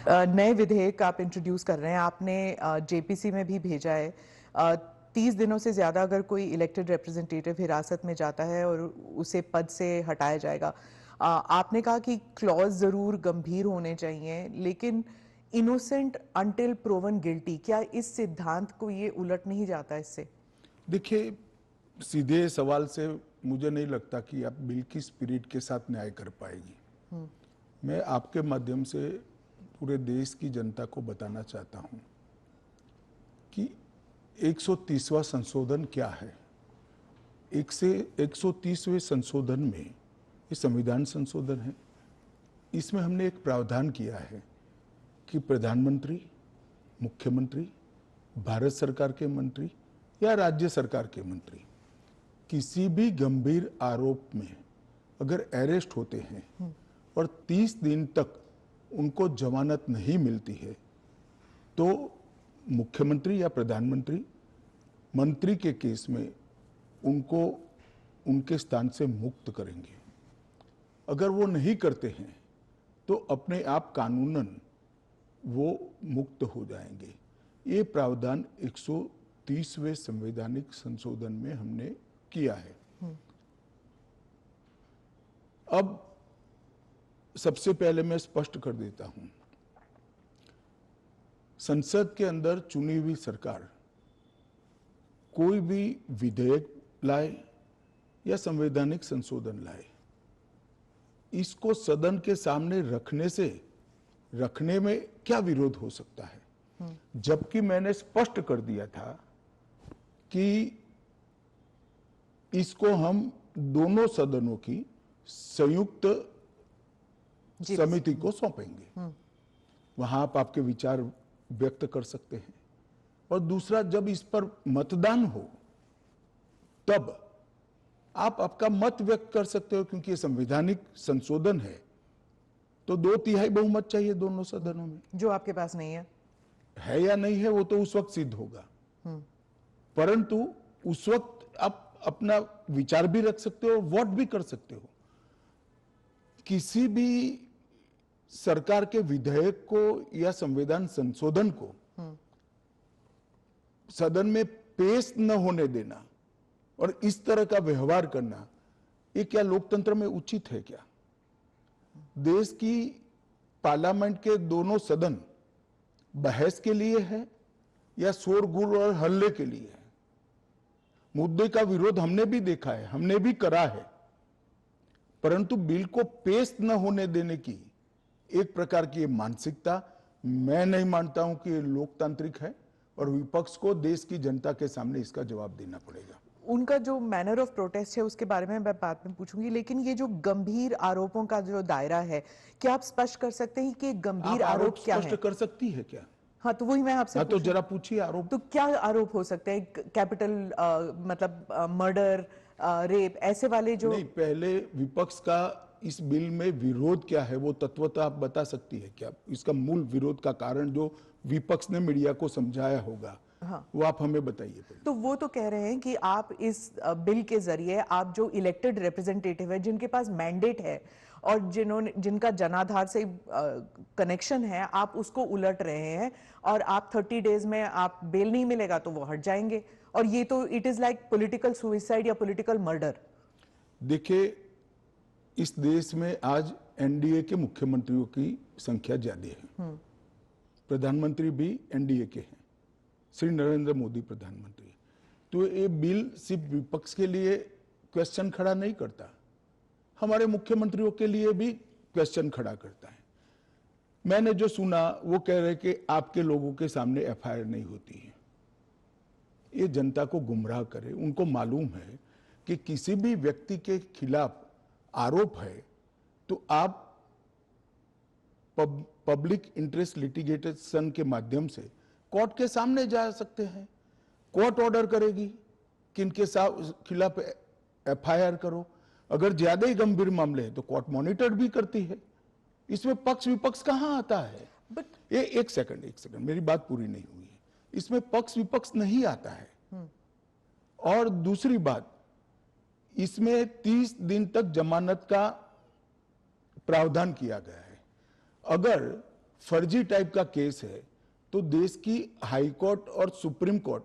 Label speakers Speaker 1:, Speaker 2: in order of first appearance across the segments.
Speaker 1: नए विधेयक आप इंट्रोड्यूस कर रहे हैं, आपने जेपीसी में भी भेजा है। 30 दिनों से ज़्यादा अगर कोई इलेक्टेड रिप्रेजेंटेटिव हिरासत में जाता है और उसे पद से हटाया जाएगा। आपने कहा कि क्लॉज ज़रूर गंभीर होने चाहिए, लेकिन इनोसेंट अंटिल प्रूवन गिल्टी, क्या इस सिद्धांत को ये उलट नहीं जाता इससे?
Speaker 2: देखिए, सीधे सवाल से मुझे नहीं लगता कि आप बिल की स्पिरिट के साथ न्याय कर पाएगी। मैं आपके माध्यम से पूरे देश की जनता को बताना चाहता हूं कि 130वां संशोधन क्या है। 130वें संशोधन में ये संविधान संशोधन है। इसमें हमने एक प्रावधान किया है कि प्रधानमंत्री, मुख्यमंत्री, भारत सरकार के मंत्री या राज्य सरकार के मंत्री किसी भी गंभीर आरोप में अगर अरेस्ट होते हैं और 30 दिन तक उनको जमानत नहीं मिलती है, तो मुख्यमंत्री या प्रधानमंत्री मंत्री के केस में उनको उनके स्थान से मुक्त करेंगे। अगर वो नहीं करते हैं तो अपने आप कानूनन वो मुक्त हो जाएंगे। ये प्रावधान 130वें संवैधानिक संशोधन में हमने किया है। अब सबसे पहले मैं स्पष्ट कर देता हूं, संसद के अंदर चुनी हुई सरकार कोई भी विधेयक लाए या संवैधानिक संशोधन लाए, इसको सदन के सामने रखने में क्या विरोध हो सकता है? जबकि मैंने स्पष्ट कर दिया था कि इसको हम दोनों सदनों की संयुक्त समिति को सौंपेंगे। वहां आप आपके विचार व्यक्त कर सकते हैं। और दूसरा, जब इस पर मतदान हो तब आप आपका मत व्यक्त कर सकते हो, क्योंकि ये संवैधानिक संशोधन है तो 2/3 बहुमत चाहिए दोनों सदनों में,
Speaker 1: जो आपके पास नहीं है
Speaker 2: या नहीं है वो तो उस वक्त सिद्ध होगा। परंतु उस वक्त आप अपना विचार भी रख सकते हो, वोट भी कर सकते हो। किसी भी सरकार के विधेयक को या संविधान संशोधन को सदन में पेश न होने देना और इस तरह का व्यवहार करना, ये क्या लोकतंत्र में उचित है? क्या देश की पार्लियामेंट के दोनों सदन बहस के लिए है या शोरगुल और हल्ले के लिए है? मुद्दे का विरोध हमने भी देखा है, हमने भी करा है, परंतु बिल को पेश न होने देने की एक प्रकार की मानसिकता मैं नहीं मानता हूं कि ये लोकतांत्रिक है, और विपक्ष को देश की जनता के सामने इसका जवाब देना पड़ेगा।
Speaker 1: उनका जो मैनर ऑफ प्रोटेस्ट है उसके बारे में मैं बाद में पूछूंगी, लेकिन ये जो गंभीर आरोपों का जो दायरा है, क्या आप स्पष्ट कर सकते हैं कि गंभीर आरोप क्या है?
Speaker 2: स्पष्ट कर सकती है क्या?
Speaker 1: हाँ, तो वही मैं आपसे
Speaker 2: तो जरा पूछिए आरोप।
Speaker 1: तो क्या आरोप हो सकते हैं? कैपिटल मतलब मर्डर, रेप, ऐसे वाले जो
Speaker 2: नहीं, पहले विपक्ष का इस बिल में विरोध क्या है वो तत्वतः आप बता सकती है क्या? इसका मूल विरोध का कारण जो विपक्ष ने मीडिया को समझाया होगा, हाँ, वो आप हमें बताइए।
Speaker 1: तो वो तो कह रहे हैं कि आप इस बिल के जरिए आप जो इलेक्टेड रिप्रेजेंटेटिव है, जिनके पास मैंडेट है और जिनका जनाधार से कनेक्शन है, आप उसको उलट रहे हैं और आप 30 डेज में आप बेल नहीं मिलेगा तो वो हट जाएंगे, और ये तो it is like political suicide या पॉलिटिकल मर्डर।
Speaker 2: देखिए, इस देश में आज एनडीए के मुख्यमंत्रियों की संख्या ज्यादा है। प्रधानमंत्री भी एनडीए के हैं, श्री नरेंद्र मोदी प्रधानमंत्री। तो ये बिल सिर्फ विपक्ष के लिए क्वेश्चन खड़ा नहीं करता, हमारे मुख्यमंत्रियों के लिए भी क्वेश्चन खड़ा करता है। मैंने जो सुना वो कह रहे कि आपके लोगों के सामने एफआईआर नहीं होती है। ये जनता को गुमराह करे। उनको मालूम है कि किसी भी व्यक्ति के खिलाफ आरोप है तो आप पब्लिक इंटरेस्ट लिटिगेशन के माध्यम से कोर्ट के सामने जा सकते हैं। कोर्ट ऑर्डर करेगी कि इनके खिलाफ एफआईआर करो। अगर ज्यादा ही गंभीर मामले हैं तो कोर्ट मॉनिटर भी करती है। इसमें पक्ष विपक्ष कहां आता है? ये एक सेकंड, मेरी बात पूरी नहीं हुई है। इसमें पक्ष विपक्ष नहीं आता है। और दूसरी बात, इसमें 30 दिन तक जमानत का प्रावधान किया गया है। अगर फर्जी टाइप का केस है, तो देश की हाई कोर्ट और सुप्रीम कोर्ट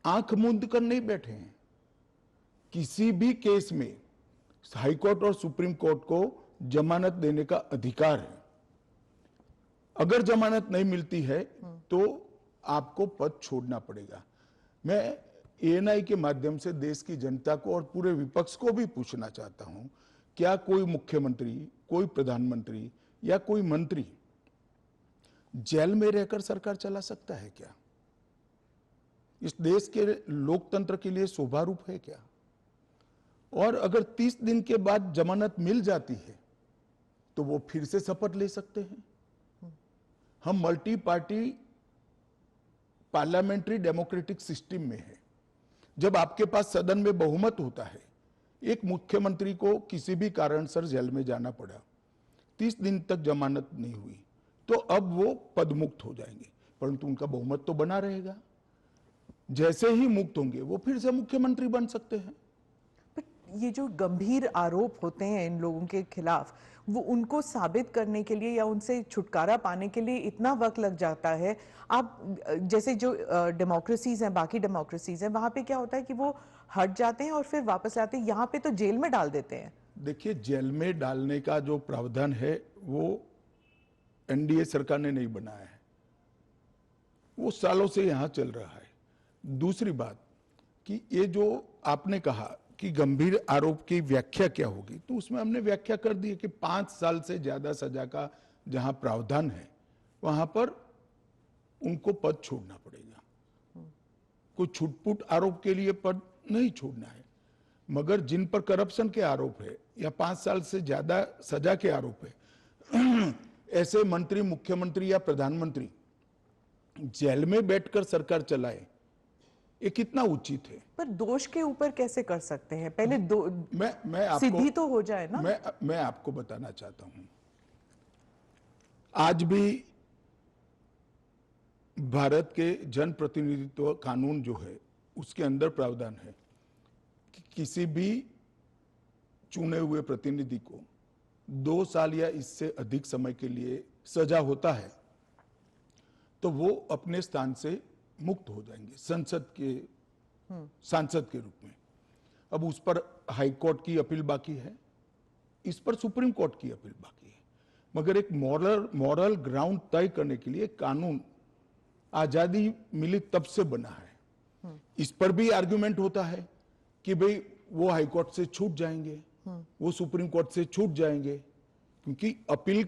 Speaker 2: आंख मूंद कर नहीं बैठे हैं। किसी भी केस में हाई कोर्ट और सुप्रीम कोर्ट को जमानत देने का अधिकार है। अगर जमानत नहीं मिलती है तो आपको पद छोड़ना पड़ेगा। मैं एएनआई के माध्यम से देश की जनता को और पूरे विपक्ष को भी पूछना चाहता हूं, क्या कोई मुख्यमंत्री, कोई प्रधानमंत्री या कोई मंत्री जेल में रहकर सरकार चला सकता है क्या? इस देश के लोकतंत्र के लिए शोभा रूप है क्या? और अगर 30 दिन के बाद जमानत मिल जाती है तो वो फिर से शपथ ले सकते हैं। हम multi party parliamentary democratic system में है। जब आपके पास सदन में बहुमत होता है, एक मुख्यमंत्री को किसी भी कारणसर जेल में जाना पड़ा, 30 दिन तक जमानत नहीं हुई, तो अब वो पदमुक्त हो जाएंगे, परंतु उनका बहुमत तो बना रहेगा। जैसे ही मुक्त होंगे वो फिर से मुख्यमंत्री बन सकते हैं।
Speaker 1: ये जो गंभीर आरोप होते हैं इन लोगों के खिलाफ, वो उनको साबित करने के लिए या उनसे छुटकारा पाने के लिए इतना वक्त लग जाता है। आप जैसे जो डेमोक्रेसीज हैं, बाकी डेमोक्रेसीज हैं, वहां पे क्या होता है कि वो हट जाते हैं और फिर वापस आते हैं। यहाँ पे तो जेल में डाल देते हैं।
Speaker 2: देखिए, जेल में डालने का जो प्रावधान है वो एनडीए सरकार ने नहीं बनाया है, वो सालों से यहां चल रहा है। दूसरी बात कि ये जो आपने कहा कि गंभीर आरोप की व्याख्या क्या होगी, तो उसमें हमने व्याख्या कर दी है कि 5 साल से ज्यादा सजा का जहां प्रावधान है वहां पर उनको पद छोड़ना पड़ेगा। कोई छुटपुट आरोप के लिए पद नहीं छोड़ना है, मगर जिन पर करप्शन के आरोप है या 5 साल से ज्यादा सजा के आरोप है, ऐसे मंत्री, मुख्यमंत्री या प्रधानमंत्री जेल में बैठकर सरकार चलाए, ये कितना उचित है?
Speaker 1: पर दोष के ऊपर कैसे कर सकते हैं? पहले
Speaker 2: मैं आपको
Speaker 1: सिद्धि तो हो जाए ना।
Speaker 2: मैं आपको बताना चाहता हूं, आज भी भारत के जन प्रतिनिधित्व कानून जो है उसके अंदर प्रावधान है कि किसी भी चुने हुए प्रतिनिधि को 2 साल या इससे अधिक समय के लिए सजा होता है तो वो अपने स्थान से मुक्त हो जाएंगे सांसद के रूप में। अब उस पर हाई कोर्ट की अपील बाकी है, इस पर सुप्रीम कोर्ट की अपील बाकी है, मगर एक मॉरल ग्राउंड तय करने के लिए कानून आजादी मिली तब से बना है। इस पर भी आर्गुमेंट होता है कि भाई वो हाई कोर्ट से छूट जाएंगे, वो सुप्रीम कोर्ट से छूट जाएंगे, क्योंकि अपील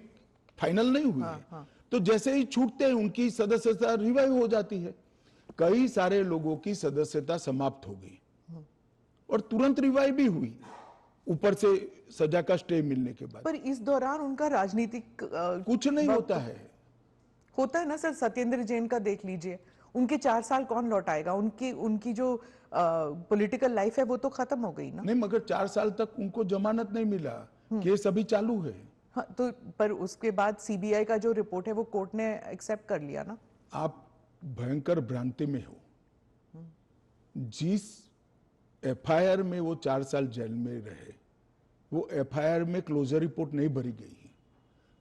Speaker 2: फाइनल नहीं हुई है। तो जैसे ही छूटते हैं उनकी सदस्यता रिवाइव हो जाती है। कई सारे लोगों की सदस्यता समाप्त हो गई और तुरंत रिवाइव भी हुई, ऊपर से सजा का स्टे मिलने के बाद।
Speaker 1: पर इस दौरान उनका राजनीतिक
Speaker 2: कुछ नहीं होता है
Speaker 1: ना सर। सत्येंद्र जैन का देख लीजिए, उनके 4 साल कौन लौटाएगा? उनकी जो पॉलिटिकल लाइफ है वो तो खत्म हो गई ना।
Speaker 2: नहीं, मगर 4 साल तक उनको जमानत नहीं मिला, केस अभी चालू है।
Speaker 1: हाँ, तो पर उसके बाद सीबीआई का जो रिपोर्ट है वो कोर्ट ने एक्सेप्ट कर लिया ना।
Speaker 2: आप भयंकर भ्रांति में हो। जिस एफआईआर में वो 4 साल जेल में रहे, वो एफआईआर में क्लोजर रिपोर्ट नहीं भरी गई है।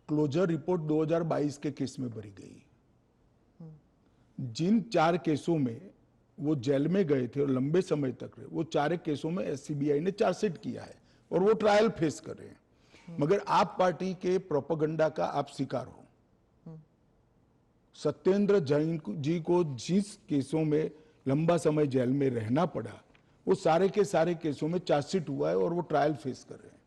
Speaker 2: क्लोजर रिपोर्ट 2022 के केस में भरी गई। जिन 4 केसों में वो जेल में गए थे और लंबे समय तक रहे, वो 4 केसों में सीबीआई ने चार्जशीट किया है और वो ट्रायल फेस कर रहे हैं। मगर आप पार्टी के प्रोपेगेंडा का आप शिकार हो। सत्येंद्र जैन जी को जिस केसों में लंबा समय जेल में रहना पड़ा, वो सारे के सारे केसों में चार्जशीट हुआ है और वो ट्रायल फेस कर रहे हैं।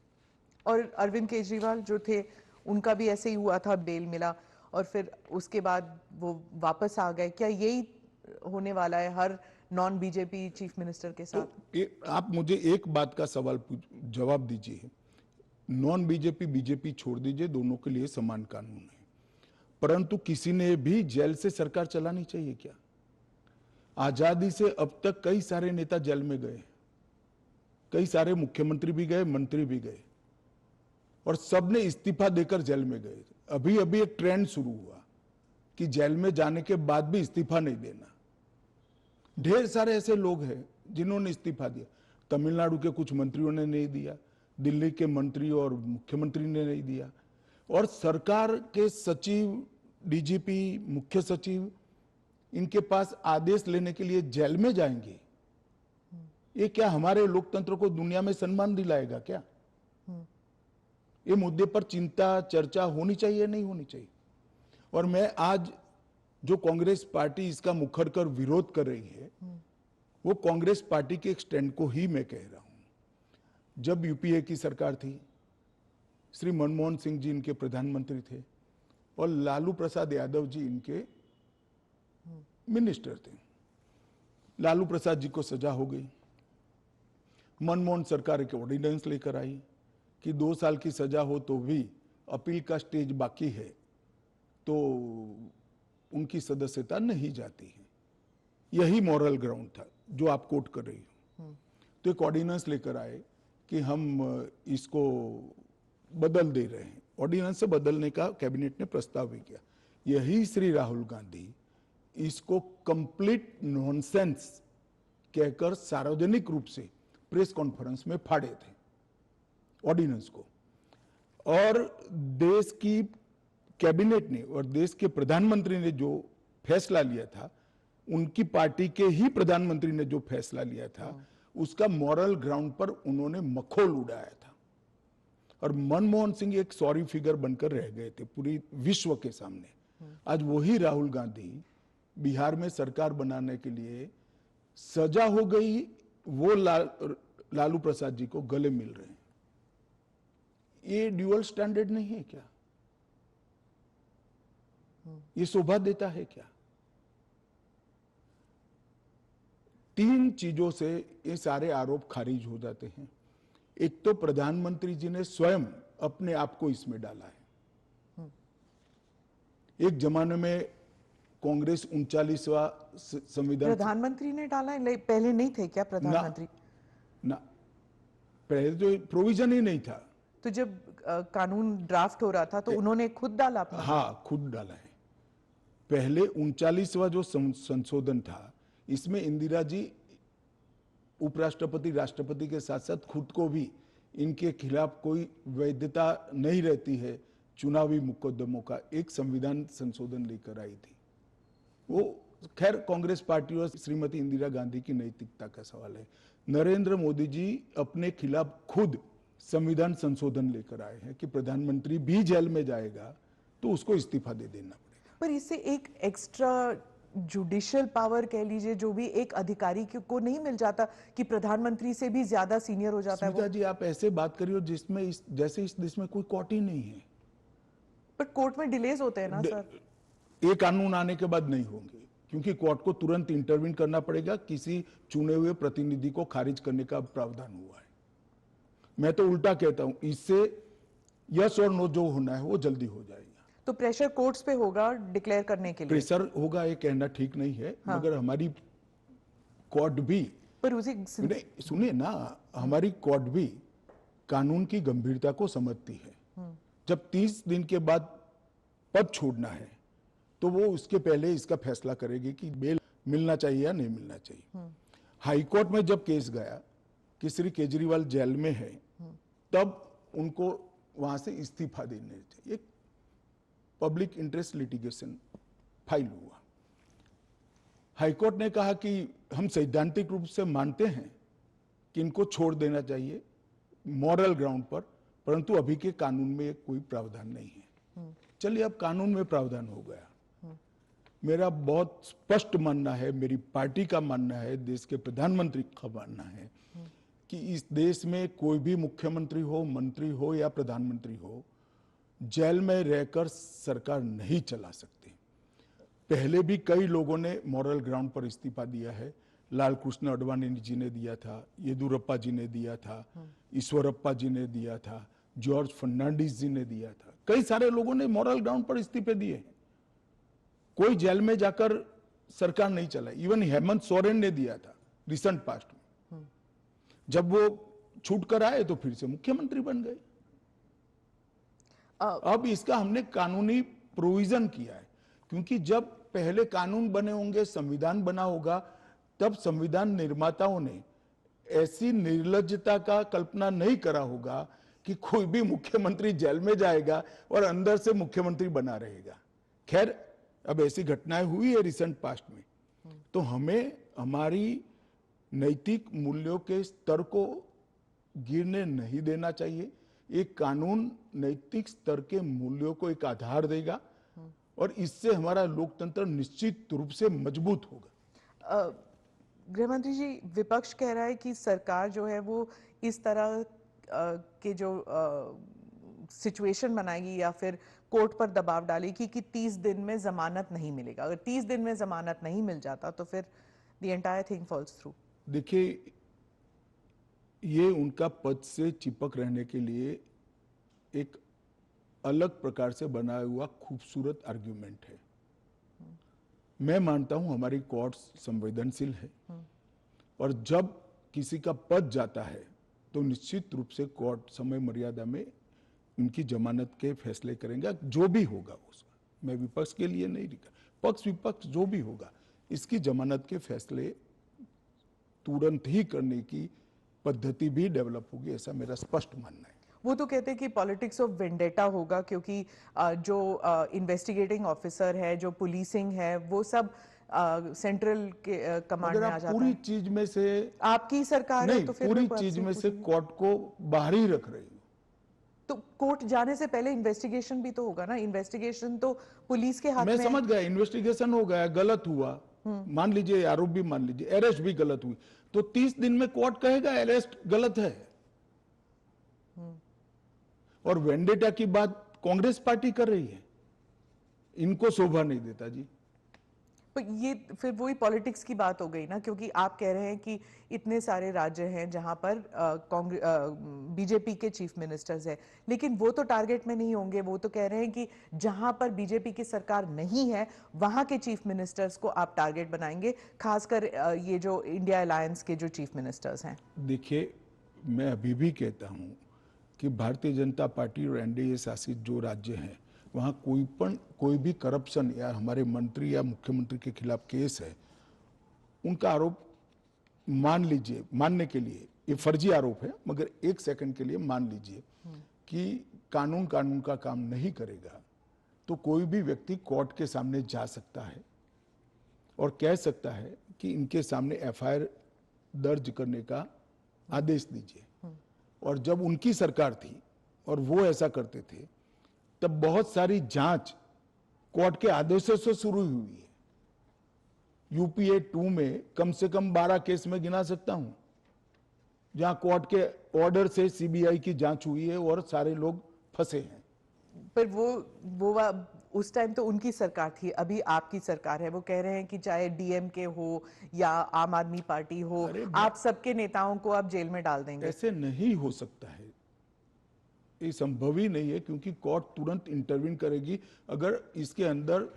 Speaker 1: और अरविंद केजरीवाल जो थे, उनका भी ऐसे ही हुआ था, बेल मिला और फिर उसके बाद वो वापस आ गए। क्या यही होने वाला है हर नॉन बीजेपी चीफ मिनिस्टर के साथ?
Speaker 2: तो आप मुझे एक बात का सवाल जवाब दीजिए। नॉन बीजेपी बीजेपी छोड़ दीजिए, दोनों के लिए समान कानून है, परंतु किसी ने भी जेल से सरकार चलानी चाहिए क्या? आजादी से अब तक कई सारे नेता जेल में गए, कई सारे मुख्यमंत्री भी गए, मंत्री भी गए, और सबने इस्तीफा देकर जेल में गए। अभी अभी एक ट्रेंड शुरू हुआ कि जेल में जाने के बाद भी इस्तीफा नहीं देना। ढेर सारे ऐसे लोग हैं जिन्होंने इस्तीफा दिया। तमिलनाडु के कुछ मंत्रियों ने नहीं दिया, दिल्ली के मंत्री और मुख्यमंत्री ने नहीं दिया, और सरकार के सचिव डीजीपी, मुख्य सचिव इनके पास आदेश लेने के लिए जेल में जाएंगे, ये क्या हमारे लोकतंत्र को दुनिया में सम्मान दिलाएगा क्या? ये मुद्दे पर चिंता, चर्चा होनी चाहिए, नहीं होनी चाहिए? और मैं आज जो कांग्रेस पार्टी इसका मुखर कर विरोध कर रही है, वो कांग्रेस पार्टी के एक स्टैंड को ही मैं कह रहा हूं। जब यूपीए की सरकार थी, श्री मनमोहन सिंह जी इनके प्रधानमंत्री थे और लालू प्रसाद यादव जी इनके मिनिस्टर थे। लालू प्रसाद जी को सजा हो गई, मनमोहन सरकार एक ऑर्डिनेंस लेकर आई कि 2 साल की सजा हो तो भी अपील का स्टेज बाकी है तो उनकी सदस्यता नहीं जाती है। यही मॉरल ग्राउंड था जो आप कोट कर रही हो। तो एक ऑर्डिनेंस लेकर आए कि हम इसको बदल दे रहे हैं। ऑर्डिनेंस से बदलने का कैबिनेट ने प्रस्ताव भी किया। यही श्री राहुल गांधी इसको कंप्लीट नॉनसेंस कहकर सार्वजनिक रूप से प्रेस कॉन्फ्रेंस में फाड़े थे ऑर्डिनेंस को। और देश की कैबिनेट ने और देश के प्रधानमंत्री ने जो फैसला लिया था, उनकी पार्टी के ही प्रधानमंत्री ने जो फैसला लिया था, उसका मॉरल ग्राउंड पर उन्होंने मखौल उड़ाया था। और मनमोहन सिंह एक सॉरी फिगर बनकर रह गए थे पूरी विश्व के सामने। आज वही राहुल गांधी बिहार में सरकार बनाने के लिए सजा हो गई, वो लालू प्रसाद जी को गले मिल रहे हैं। ये ड्यूअल स्टैंडर्ड नहीं है क्या? ये शोभा देता है क्या? 3 चीजों से ये सारे आरोप खारिज हो जाते हैं। एक तो प्रधानमंत्री जी ने स्वयं अपने आप को इसमें डाला है। एक जमाने में कांग्रेस 39वां संविधान,
Speaker 1: प्रधानमंत्री ने डाला है, पहले नहीं थे क्या प्रधानमंत्री?
Speaker 2: ना, पहले तो प्रोविजन ही नहीं था।
Speaker 1: तो जब कानून ड्राफ्ट हो रहा था तो उन्होंने खुद डाला अपना?
Speaker 2: हाँ, खुद डाला है। पहले 39वां जो संशोधन था, इसमें इंदिरा जी उपराष्ट्रपति, राष्ट्रपति के साथ साथ खुद को भी इनके खिलाफ कोई वैधता नहीं रहती है चुनावी मुकदमों का, एक संविधान संशोधन लेकर आई थी। वो खैर कांग्रेस पार्टी और श्रीमती इंदिरा गांधी की नैतिकता का सवाल है। नरेंद्र मोदी जी अपने खिलाफ खुद संविधान संशोधन लेकर आए हैं कि प्रधानमंत्री भी जेल में जाएगा तो उसको इस्तीफा दे देना पड़ेगा।
Speaker 1: पर इससे एक एक्स्ट्रा जुडिशियल पावर कह लीजिए, जो भी एक अधिकारी को नहीं मिल जाता कि प्रधानमंत्री से भी ज्यादा सीनियर हो जाता है वो?
Speaker 2: जी, आप ऐसे बात करिए जिसमें जैसे इस देश में कोई कोर्ट ही नहीं है।
Speaker 1: पर कोर्ट में डिलेज होते हैं ना सर?
Speaker 2: ये कानून आने के बाद नहीं होंगे, क्योंकि कोर्ट को तुरंत इंटरवीन करना पड़ेगा। किसी चुने हुए प्रतिनिधि को खारिज करने का प्रावधान हुआ है। मैं तो उल्टा कहता हूं, इससे यस और नो जो होना है वो जल्दी हो जाएगा।
Speaker 1: तो प्रेशर कोर्ट्स पे होगा डिक्लेयर करने के लिए?
Speaker 2: प्रेशर होगा ये कहना ठीक नहीं है। हाँ। मगर हमारी कोर्ट भी,
Speaker 1: पर उसे
Speaker 2: सुनिए ना, हमारी कोर्ट भी कानून की गंभीरता को समझती है। जब 30 दिन के बाद पद छोड़ना है तो वो उसके पहले इसका फैसला करेगी कि बेल मिलना चाहिए या नहीं मिलना चाहिए। हाईकोर्ट में जब केस गया कि श्री केजरीवाल जेल में है, तब उनको वहां से इस्तीफा देने चाहिए। पब्लिक इंटरेस्ट लिटिगेशन फाइल हुआ। हाईकोर्ट ने कहा कि हम सैद्धांतिक रूप से मानते हैं कि इनको छोड़ देना चाहिए मॉरल ग्राउंड पर, परंतु अभी के कानून में कोई प्रावधान नहीं है। चलिए, अब कानून में प्रावधान हो गया। मेरा बहुत स्पष्ट मानना है, मेरी पार्टी का मानना है, देश के प्रधानमंत्री का मानना है कि इस देश में कोई भी मुख्यमंत्री हो, मंत्री हो या प्रधानमंत्री हो, जेल में रहकर सरकार नहीं चला सकते। पहले भी कई लोगों ने मॉरल ग्राउंड पर इस्तीफा दिया है। लाल कृष्ण आडवाणी जी ने दिया था, येदुरप्पा जी ने दिया था, ईश्वरप्पा जी ने दिया था, जॉर्ज फर्नांडिस जी ने दिया था। कई सारे लोगों ने मॉरल ग्राउंड पर इस्तीफे दिए हैं। कोई जेल में जाकर सरकार नहीं चलाई। इवन हेमंत सोरेन ने दिया था रिसेंट पास्ट में। जब वो छूट कर आए तो फिर से मुख्यमंत्री बन गए। अब इसका हमने कानूनी प्रोविजन किया है, क्योंकि जब पहले कानून बने होंगे, संविधान बना होगा, तब संविधान निर्माताओं ने ऐसी निर्लज्जता का कल्पना नहीं करा होगा कि कोई भी मुख्यमंत्री जेल में जाएगा और अंदर से मुख्यमंत्री बना रहेगा। खैर अब ऐसी घटनाएं हुई है रिसेंट पास्ट में, तो हमें हमारी नैतिक मूल्यों के स्तर को गिरने नहीं देना चाहिए। एक कानून नैतिक स्तर के मूल्यों को एक आधार देगा और इससे हमारा लोकतंत्र निश्चित रूप से मजबूत होगा।
Speaker 1: गृहमंत्री जी, विपक्ष कह रहा है कि सरकार जो है वो इस तरह के जो सिचुएशन बनाएगी या फिर कोर्ट पर दबाव डालेगी कि 30 दिन में जमानत नहीं मिलेगा। अगर 30 दिन में जमानत नहीं मिल जाता तो फिर the entire thing falls through.
Speaker 2: देखिए, ये उनका पद से चिपक रहने के लिए एक अलग प्रकार से बनाया हुआ खूबसूरत आर्ग्यूमेंट है। मैं मानता हूं हमारी कोर्ट्स संवेदनशील है और जब किसी का पद जाता है तो निश्चित रूप से कोर्ट समय मर्यादा में उनकी जमानत के फैसले करेंगे, जो भी होगा उसका। मैं विपक्ष के लिए नहीं लिखा, पक्ष विपक्ष जो भी होगा इसकी जमानत के फैसले तुरंत ही करने की पद्धति भी डेवलप होगी, ऐसा मेरा स्पष्ट मानना है।
Speaker 1: वो तो कहते हैं कि पॉलिटिक्स ऑफ वेंडेटा होगा, क्योंकि जो इन्वेस्टिगेटिंग ऑफिसर है, जो पुलिसिंग है, वो सब सेंट्रल के कमांड में आ जाता
Speaker 2: पूरी
Speaker 1: है।
Speaker 2: चीज में से
Speaker 1: आपकी सरकार है
Speaker 2: नहीं,
Speaker 1: तो फिर
Speaker 2: पूरी
Speaker 1: मैं आपसे
Speaker 2: चीज में से
Speaker 1: पूछूंगी।
Speaker 2: कोर्ट को बाहर ही रख रही हूँ।
Speaker 1: तो कोर्ट जाने से पहले इन्वेस्टिगेशन भी तो होगा ना। इन्वेस्टिगेशन तो पुलिस के हाथ
Speaker 2: मैं
Speaker 1: में है।
Speaker 2: समझ गया, इन्वेस्टिगेशन हो गया, गलत हुआ, मान लीजिए आरोप भी मान लीजिए, अरेस्ट भी गलत हुई, तो 30 दिन में कोर्ट कहेगा अरेस्ट गलत है। और वेंडेटा की बात कांग्रेस पार्टी कर रही है, इनको शोभा नहीं देता जी।
Speaker 1: पर ये फिर वही पॉलिटिक्स की बात हो गई ना, क्योंकि आप कह रहे हैं कि इतने सारे राज्य हैं जहां पर कांग्रेस बीजेपी के चीफ मिनिस्टर्स हैं, लेकिन वो तो टारगेट में नहीं होंगे। वो तो कह रहे हैं कि जहां पर बीजेपी की सरकार नहीं है वहां के चीफ मिनिस्टर्स को आप टारगेट बनाएंगे, खासकर ये जो इंडिया अलायंस के जो चीफ मिनिस्टर्स हैं।
Speaker 2: देखिए, मैं अभी भी कहता हूं कि भारतीय जनता पार्टी और एनडीए शासित जो राज्य हैं वहां कोई भी करप्शन या हमारे मंत्री या मुख्यमंत्री के खिलाफ केस है, उनका आरोप मान लीजिए, मानने के लिए ये फर्जी आरोप है, मगर एक सेकंड के लिए मान लीजिए कि कानून का काम नहीं करेगा, तो कोई भी व्यक्ति कोर्ट के सामने जा सकता है और कह सकता है कि इनके सामने एफआईआर दर्ज करने का आदेश दीजिए। और जब उनकी सरकार थी और वो ऐसा करते थे, तब बहुत सारी जांच कोर्ट के आदेशों से शुरू हुई है। यूपीए 2 में कम से कम 12 केस में गिना सकता हूं जहां कोर्ट के ऑर्डर से सीबीआई की जांच हुई है और सारे लोग फंसे हैं।
Speaker 1: पर वो उस टाइम तो उनकी सरकार थी, अभी आपकी सरकार है। वो कह रहे हैं कि चाहे डीएमके हो या आम आदमी पार्टी हो, आप सबके नेताओं को आप जेल में डाल देंगे।
Speaker 2: ऐसे नहीं हो सकता है, ये संभव ही नहीं है, क्योंकि कोर्ट तुरंत इंटरवीन करेगी अगर इसके अंदर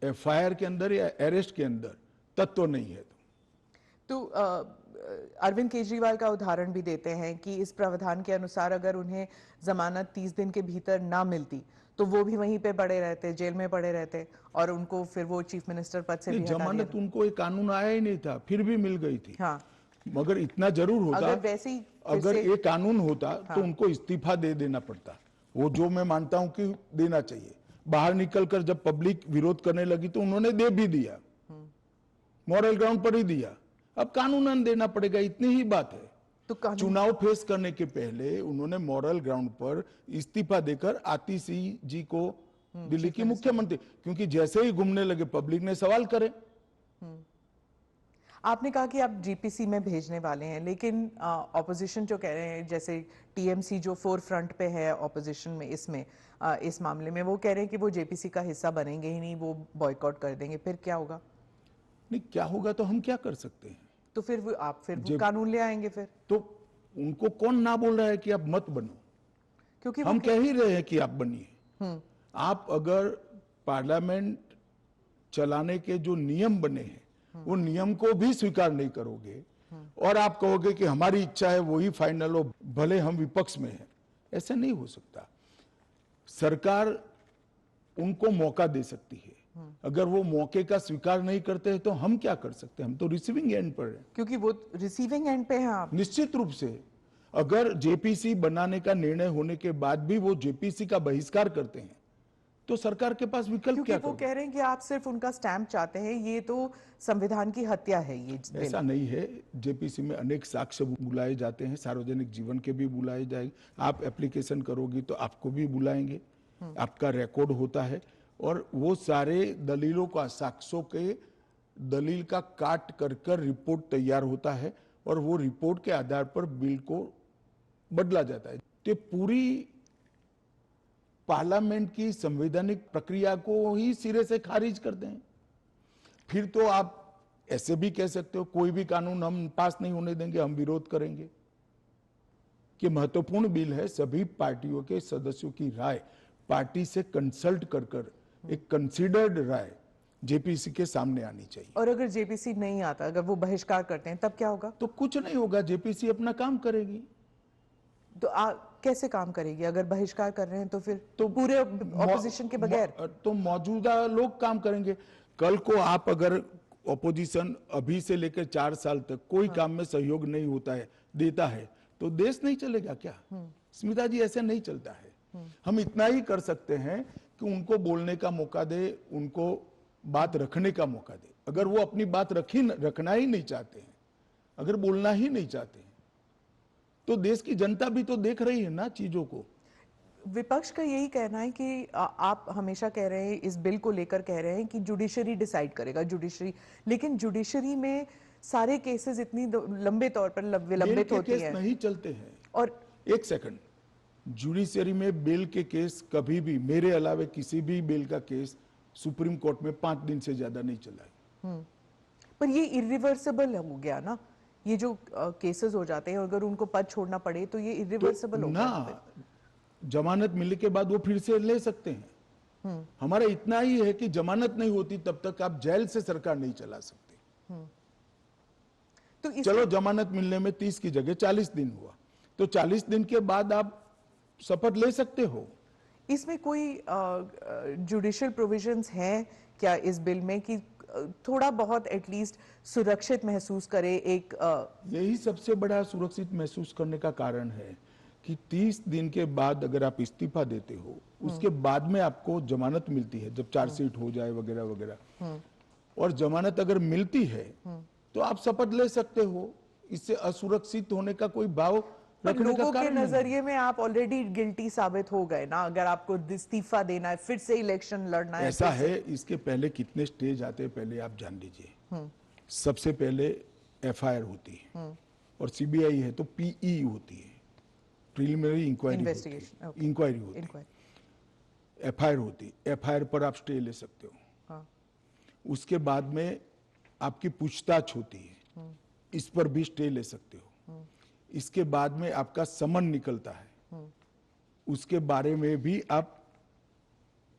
Speaker 2: एफआईआर के अंदर या अरेस्ट के अंदर तत्व नहीं है
Speaker 1: तो अरविंद केजरीवाल का उदाहरण भी देते हैं कि इस प्रावधान के अनुसार अगर उन्हें जमानत 30 दिन के भीतर ना मिलती तो वो भी वहीं पे पड़े रहते, जेल में पड़े रहते, और उनको फिर वो चीफ मिनिस्टर पद से भी हटा दिया।
Speaker 2: जमानत उनको एक कानून आया ही नहीं था, फिर भी मिल गई थी।
Speaker 1: हाँ,
Speaker 2: मगर इतना जरूर होता,
Speaker 1: अगर वैसे ही
Speaker 2: अगर ये कानून होता तो उनको इस्तीफा दे देना पड़ता, वो जो मैं मानता हूं कि देना चाहिए। बाहर निकलकर जब पब्लिक विरोध करने लगी तो उन्होंने दे भी दिया, मॉरल ग्राउंड पर ही दिया। अब कानूनन देना पड़ेगा, इतनी ही बात है। तो चुनाव फेस करने के पहले उन्होंने मॉरल ग्राउंड पर इस्तीफा देकर आतिशी जी को दिल्ली की मुख्यमंत्री, क्योंकि जैसे ही घूमने लगे पब्लिक ने सवाल करे।
Speaker 1: आपने कहा कि आप जीपीसी में भेजने वाले हैं, लेकिन ऑपोजिशन जो कह रहे हैं, जैसे टीएमसी जो फोर फ्रंट पे है ऑपोजिशन में इस मामले में, वो कह रहे हैं कि वो जेपीसी का हिस्सा बनेंगे ही नहीं, वो बॉयकॉट कर देंगे। फिर क्या होगा?
Speaker 2: नहीं, क्या होगा तो हम क्या कर सकते हैं?
Speaker 1: तो फिर वो कानून ले आएंगे फिर।
Speaker 2: तो उनको कौन ना बोल रहा है कि आप मत बनो?
Speaker 1: क्योंकि
Speaker 2: हम कह ही रहे हैं कि आप बनिए। आप अगर पार्लियामेंट चलाने के जो नियम बने हैं वो नियम को भी स्वीकार नहीं करोगे और आप कहोगे कि हमारी इच्छा है वही फाइनल हो, भले हम विपक्ष में हैं, ऐसा नहीं हो सकता। सरकार उनको मौका दे सकती है, अगर वो मौके का स्वीकार नहीं करते हैं तो हम क्या कर सकते हैं? हम तो रिसीविंग एंड पर हैं।
Speaker 1: क्योंकि वो रिसीविंग एंड पे हैं आप।
Speaker 2: निश्चित रूप से अगर जेपीसी बनाने का निर्णय होने के बाद भी वो जेपीसी का बहिष्कार करते हैं तो सरकार के पास विकल्प
Speaker 1: क्योंकि
Speaker 2: क्या
Speaker 1: वो
Speaker 2: होगा?
Speaker 1: कह रहे हैं कि आप सिर्फ उनका स्टैंप चाहते हैं, ये तो संविधान की हत्या है ये बिल।
Speaker 2: ऐसा नहीं है। जेपीसी में अनेक साक्ष्य बुलाए जाते हैं, सार्वजनिक जीवन के भी बुलाए जाएंगे। आप एप्लीकेशन करोगी तो आपको भी बुलाएंगे, आपका रिकॉर्ड होता है, और वो सारे दलीलों का, साक्ष्यों के दलील का काट कर कर रिपोर्ट तैयार होता है, और वो रिपोर्ट के आधार पर बिल को बदला जाता है। तो पूरी पार्लियामेंट की संवैधानिक प्रक्रिया को ही सिरे से खारिज कर दें। फिर तो आप ऐसे भी कह सकते हो कोई भी कानून हम पास नहीं होने देंगे, हम विरोध करेंगे। कि महत्वपूर्ण बिल है, सभी पार्टियों के सदस्यों की राय पार्टी से कंसल्ट कर कर एक कंसीडर्ड राय जेपीसी के सामने आनी चाहिए।
Speaker 1: और अगर जेपीसी नहीं आता, अगर वो बहिष्कार करते हैं, तब क्या होगा?
Speaker 2: तो कुछ नहीं होगा, जेपीसी अपना काम करेगी।
Speaker 1: तो कैसे काम करेगी अगर बहिष्कार कर रहे हैं? तो फिर
Speaker 2: तो
Speaker 1: पूरे ऑपोजिशन के बगैर
Speaker 2: तो मौजूदा लोग काम करेंगे। कल को आप अगर ऑपोजिशन अभी से लेकर 4 साल तक कोई काम में सहयोग नहीं होता है, देता है, तो देश नहीं चलेगा क्या? स्मिता जी, ऐसे नहीं चलता है। हम इतना ही कर सकते हैं कि उनको बोलने का मौका दे, उनको बात रखने का मौका दे। अगर वो अपनी बात रखना ही नहीं चाहते हैं, अगर बोलना ही नहीं चाहते हैं, तो देश की जनता भी तो देख रही है ना चीजों को।
Speaker 1: विपक्ष का यही कहना है कि आप हमेशा कह रहे हैं, इस बिल को लेकर कह रहे हैं कि जुडिशरी डिसाइड करेगा, जुडिशरी। लेकिन जुडिशरी में सारे केसेस इतनी लंबे तौर पर विलंबित होती
Speaker 2: केस
Speaker 1: हैं।
Speaker 2: नहीं चलते हैं।
Speaker 1: और
Speaker 2: एक सेकंड, जुडिशरी में बेल के केस कभी भी, मेरे अलावे किसी भी बेल का केस सुप्रीम कोर्ट में 5 दिन से ज्यादा नहीं चला है।
Speaker 1: पर ये इरिवर्सिबल हो गया ना, ये जो केसेस हो जाते हैं, अगर उनको पद छोड़ना पड़े तो ये इरिवर्सिबल हो गया
Speaker 2: ना, जमानत मिलने के बाद वो फिर से ले सकते हैं। हमारा इतना ही है कि जमानत नहीं होती तब तक आप जेल से सरकार नहीं चला सकते।
Speaker 1: तो
Speaker 2: चलो, जमानत मिलने में 30 की जगह 40 दिन हुआ, तो 40 दिन के बाद आप शपथ ले सकते हो।
Speaker 1: इसमें कोई जुडिशियल प्रोविजंस हैं क्या इस बिल में कि थोड़ा बहुत एटलीस्ट सुरक्षित महसूस करे एक
Speaker 2: यही सबसे बड़ा सुरक्षित महसूस करने का कारण है कि 30 दिन के बाद अगर आप इस्तीफा देते हो, उसके बाद में आपको जमानत मिलती है, जब चार्जशीट हो जाए वगैरह वगैरह, और जमानत अगर मिलती है तो आप शपथ ले सकते हो। इससे असुरक्षित होने का कोई भाव रखने का
Speaker 1: लोगों के
Speaker 2: कारण नहीं।
Speaker 1: नजरिए में आप ऑलरेडी गिल्टी साबित हो गए ना, अगर आपको इस्तीफा देना है, फिर से इलेक्शन लड़ना है।
Speaker 2: ऐसा है, इसके पहले कितने स्टेज आते हैं पहले आप जान लीजिए। सबसे पहले एफआईआर होती है, और सीबीआई है तो पीई होती है, प्रिलिमिनरी इंक्वायरी होती है। एफआईआर होती है, एफआईआर पर आप स्टे ले सकते हो। उसके बाद में आपकी पूछताछ होती है, इस पर भी स्टे ले सकते हो। इसके बाद में आपका समन निकलता है, उसके बारे में भी आप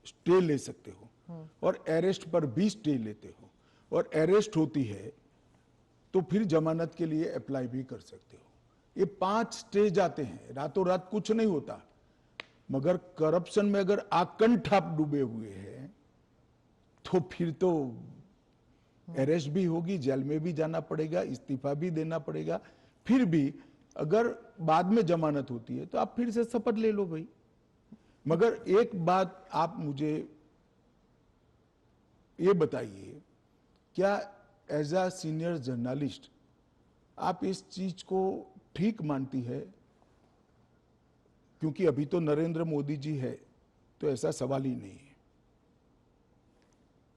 Speaker 2: स्टे ले सकते हो, और अरेस्ट पर भी स्टे लेते हो, और अरेस्ट होती है तो फिर जमानत के लिए अप्लाई भी कर सकते हो। ये 5 स्टेज आते हैं, रातों रात कुछ नहीं होता। मगर करप्शन में अगर आकंठ आप डूबे हुए हैं तो फिर तो अरेस्ट भी होगी, जेल में भी जाना पड़ेगा, इस्तीफा भी देना पड़ेगा। फिर भी अगर बाद में जमानत होती है तो आप फिर से शपथ ले लो भाई। मगर एक बात आप मुझे ये बताइए, क्या एज अ सीनियर जर्नलिस्ट आप इस चीज को ठीक मानती है? क्योंकि अभी तो नरेंद्र मोदी जी है तो ऐसा सवाल ही नहीं है,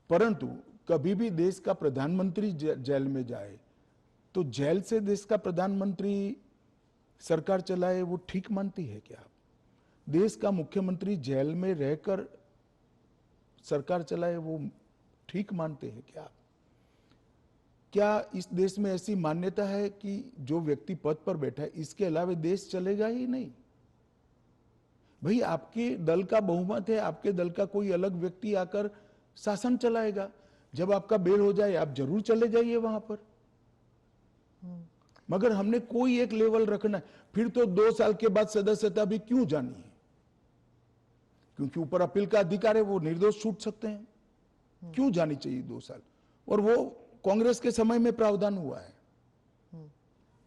Speaker 2: परंतु कभी भी देश का प्रधानमंत्री जेल में जाए तो जेल से देश का प्रधानमंत्री सरकार चलाए, वो ठीक मानती है क्या? देश का मुख्यमंत्री जेल में रहकर सरकार चलाए, वो ठीक मानते हैं क्या? क्या इस देश में ऐसी मान्यता है कि जो व्यक्ति पद पर बैठा है इसके अलावा देश चलेगा ही नहीं? भाई, आपके दल का बहुमत है, आपके दल का कोई अलग व्यक्ति आकर शासन चलाएगा। जब आपका बेल हो जाए आप जरूर चले जाइए वहां पर। मगर हमने कोई एक लेवल रखना है। फिर तो 2 साल के बाद सदस्यता भी क्यों जानी है? क्योंकि ऊपर अपील का अधिकार है, वो निर्दोष छूट सकते हैं। क्यों जानी चाहिए 2 साल? और वो कांग्रेस के समय में प्रावधान हुआ है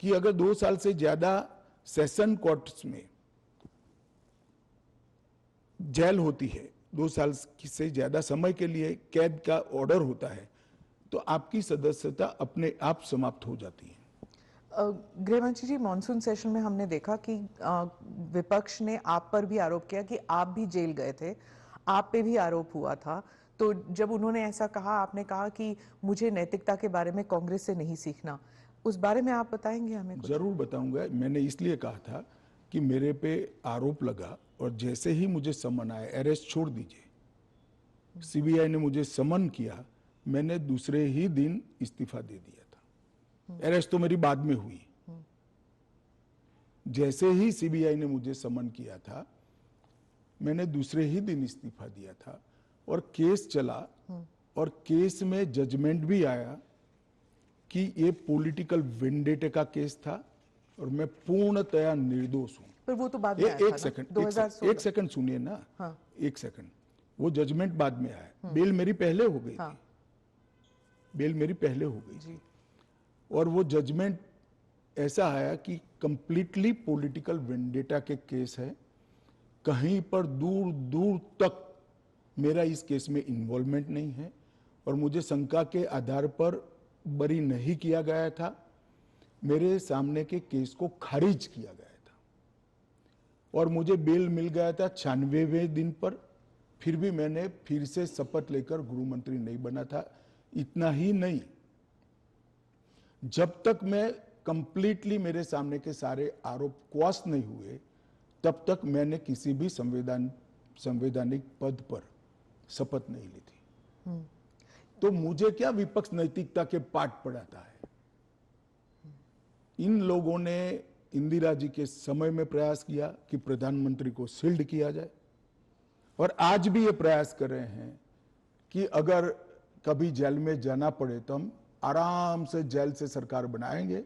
Speaker 2: कि अगर 2 साल से ज्यादा सेशन कोर्ट्स में जेल होती है 2 साल से ज्यादा समय के लिए कैद का ऑर्डर होता है तो आपकी सदस्यता अपने आप समाप्त हो जाती है।
Speaker 1: गृहमंत्री जी, मॉनसून सेशन में हमने देखा कि विपक्ष ने आप पर भी आरोप किया कि आप भी जेल गए थे, आप पे भी आरोप हुआ था। तो जब उन्होंने ऐसा कहा, आपने कहा कि मुझे नैतिकता के बारे में कांग्रेस से नहीं सीखना, उस बारे में आप बताएंगे हमें कुछ?
Speaker 2: जरूर बताऊंगा। मैंने इसलिए कहा था कि मेरे पे आरोप लगा और जैसे ही मुझे समन आया, अरेस्ट छोड़ दीजिए, सीबीआई ने मुझे समन किया, मैंने दूसरे ही दिन इस्तीफा दे दिया था। अरेस्ट तो मेरी बाद में हुई। जैसे ही सीबीआई ने मुझे समन किया था, मैंने दूसरे ही दिन इस्तीफा दिया था और केस चला और केस में जजमेंट भी आया कि ये पॉलिटिकल वेंडेटे का केस था और मैं पूर्णतया निर्दोष हूं।
Speaker 1: पर वो तो बाद में आया था
Speaker 2: एक
Speaker 1: ना,
Speaker 2: सेकंड,
Speaker 1: 2016।
Speaker 2: एक सेकंड सुनिए ना।
Speaker 1: हाँ।
Speaker 2: एक सेकंड, वो जजमेंट बाद में आया। बेल मेरी पहले हो गई
Speaker 1: हाँ।
Speaker 2: थी, बेल मेरी पहले हो गई
Speaker 1: जी।
Speaker 2: थी और वो जजमेंट ऐसा आया कि कंप्लीटली पॉलिटिकल वेंडेटा के केस है, कहीं पर दूर दूर तक मेरा इस केस में इन्वॉल्वमेंट नहीं है और मुझे शंका के आधार पर बरी नहीं किया गया था। मेरे सामने के केस को खारिज किया गया था और मुझे बेल मिल गया था 96वें दिन पर। फिर भी मैंने फिर से शपथ लेकर गृह मंत्री नहीं बना था। इतना ही नहीं, जब तक मैं कंप्लीटली मेरे सामने के सारे आरोप क्वाश नहीं हुए तब तक मैंने किसी भी संवैधानिक पद पर शपथ नहीं ली थी। तो मुझे क्या विपक्ष नैतिकता के पाठ पढ़ाता है? इन लोगों ने इंदिरा जी के समय में प्रयास किया कि प्रधानमंत्री को शील्ड किया जाए और आज भी ये प्रयास कर रहे हैं कि अगर कभी जेल में जाना पड़े तो हम आराम से जेल से सरकार बनाएंगे,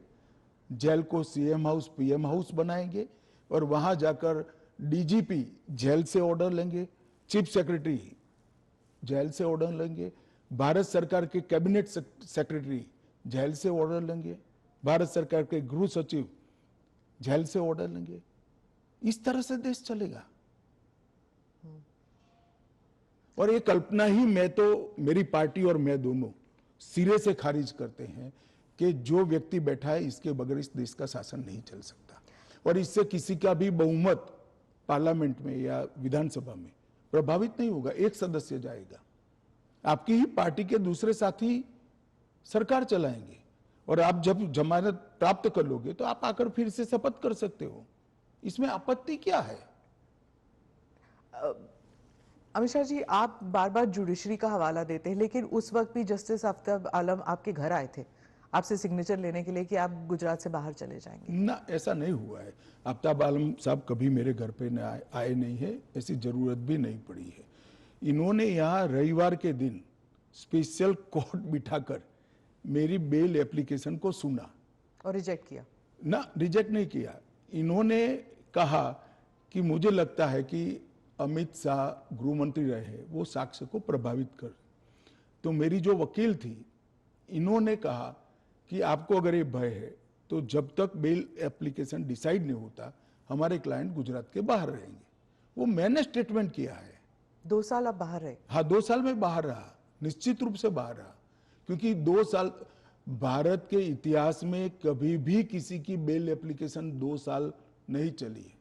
Speaker 2: जेल को सीएम हाउस पीएम हाउस बनाएंगे और वहां जाकर डीजीपी जेल से ऑर्डर लेंगे, चीफ सेक्रेटरी जेल से ऑर्डर लेंगे, भारत सरकार के कैबिनेट सेक्रेटरी जेल से ऑर्डर लेंगे, भारत सरकार के गृह सचिव जेल से ऑर्डर लेंगे। इस तरह से देश चलेगा। और ये कल्पना ही मैं तो, मेरी पार्टी और मैं दोनों सिरे से खारिज करते हैं कि जो व्यक्ति बैठा है इसके बगैर इस देश का शासन नहीं चल सकता और इससे किसी का भी बहुमत पार्लियामेंट में या विधानसभा में प्रभावित नहीं होगा। एक सदस्य जाएगा, आपकी ही पार्टी के दूसरे साथी सरकार चलाएंगे और आप जब जमानत प्राप्त कर लोगे तो आप आकर फिर से शपथ कर सकते हो। इसमें आपत्ति क्या है?
Speaker 1: अमित शाह जी, आप बार बार जुडिशरी का हवाला देते हैं, लेकिन उस वक्त भी जस्टिस आफ्ताब आलम आपके घर आए थे आपसे सिग्नेचर लेने के लिए कि आप गुजरात से बाहर चले जाएंगे।
Speaker 2: ना, ऐसा नहीं हुआ है। आफ्ताब आलम साहब कभी मेरे घर पे न आए नहीं है, ऐसी जरूरत भी नहीं पड़ी है। इन्होंने यहाँ रविवार के दिन स्पेशल कोर्ट बिठाकर मेरी बेल एप्लीकेशन को सुना
Speaker 1: और रिजेक्ट किया?
Speaker 2: ना, रिजेक्ट नहीं किया। इन्होंने कहा कि मुझे लगता है कि अमित शाह गृह मंत्री रहे, वो साक्ष्य को प्रभावित कर। तो मेरी जो वकील थी, इन्होंने कहा कि आपको अगर ये भय है तो जब तक बेल एप्लीकेशन डिसाइड नहीं होता हमारे क्लाइंट गुजरात के बाहर रहेंगे। वो मैंने स्टेटमेंट किया है।
Speaker 1: 2 साल आप बाहर रहे?
Speaker 2: हाँ, 2 साल में बाहर रहा, निश्चित रूप से बाहर रहा, क्योंकि 2 साल भारत के इतिहास में कभी भी किसी की बेल एप्लीकेशन 2 साल नहीं चली है।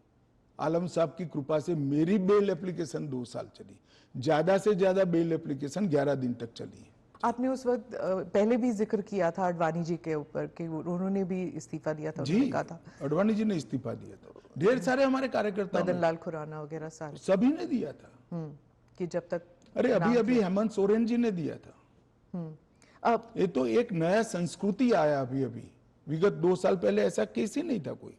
Speaker 2: आलम साहब की कृपा से मेरी बेल एप्लीकेशन 2 साल चली, ज्यादा से ज्यादा बेल एप्लीकेशन 11 दिन तक चली है।
Speaker 1: आपने उस वक्त पहले भी जिक्र किया था अडवाणी जी के ऊपर कि उन्होंने भी इस्तीफा दिया था, उन्होंने कहा था।
Speaker 2: अडवाणी जी ने इस्तीफा दिया था, ढेर सारे हमारे कार्यकर्ता,
Speaker 1: मदन लाल खुराना वगैरह सारे,
Speaker 2: सभी ने दिया था।
Speaker 1: कि जब तक,
Speaker 2: अरे अभी हेमंत सोरेन जी ने दिया था।
Speaker 1: अब
Speaker 2: ये तो एक नया संस्कृति आया अभी। विगत 2 साल पहले ऐसा केस ही नहीं था कोई।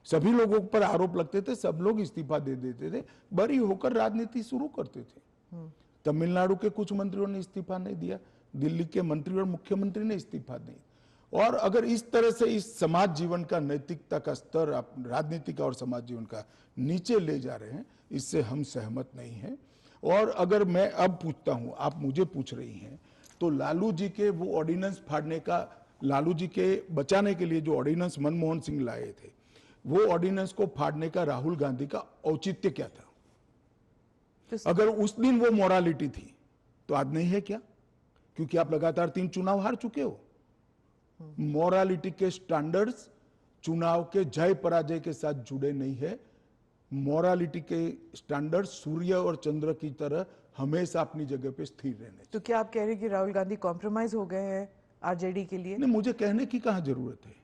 Speaker 2: सभी लोगों पर आरोप लगते थे, सब लोग इस्तीफा दे देते थे, बरी होकर राजनीति शुरू करते थे। तमिलनाडु के कुछ मंत्रियों ने इस्तीफा नहीं दिया, दिल्ली के मंत्री और मुख्यमंत्री ने इस्तीफा नहीं। और अगर इस तरह से इस समाज जीवन का, नैतिकता का स्तर आप राजनीति का और समाज जीवन का नीचे ले जा रहे हैं, इससे हम सहमत नहीं हैं। और अगर मैं अब पूछता हूं, आप मुझे पूछ रही हैं, तो लालू जी के वो ऑर्डिनेंस फाड़ने का, लालू जी के बचाने के लिए जो ऑर्डिनेंस मनमोहन सिंह लाए थे, वो ऑर्डिनेंस को फाड़ने का राहुल गांधी का औचित्य क्या था? अगर उस दिन वो मोरालिटी थी तो आज नहीं है क्या? क्योंकि आप लगातार 3 चुनाव हार चुके हो। मोरालिटी के स्टैंडर्ड्स चुनाव के जय पराजय के साथ जुड़े नहीं है। मोरालिटी के स्टैंडर्ड सूर्य और चंद्र की तरह हमेशा अपनी जगह पे स्थिर रहने चाहिए।
Speaker 1: तो क्या आप कह रहे हैं कि राहुल गांधी कॉम्प्रोमाइज हो गए हैं आरजेडी के लिए?
Speaker 2: नहीं, मुझे कहने की कहां जरूरत है।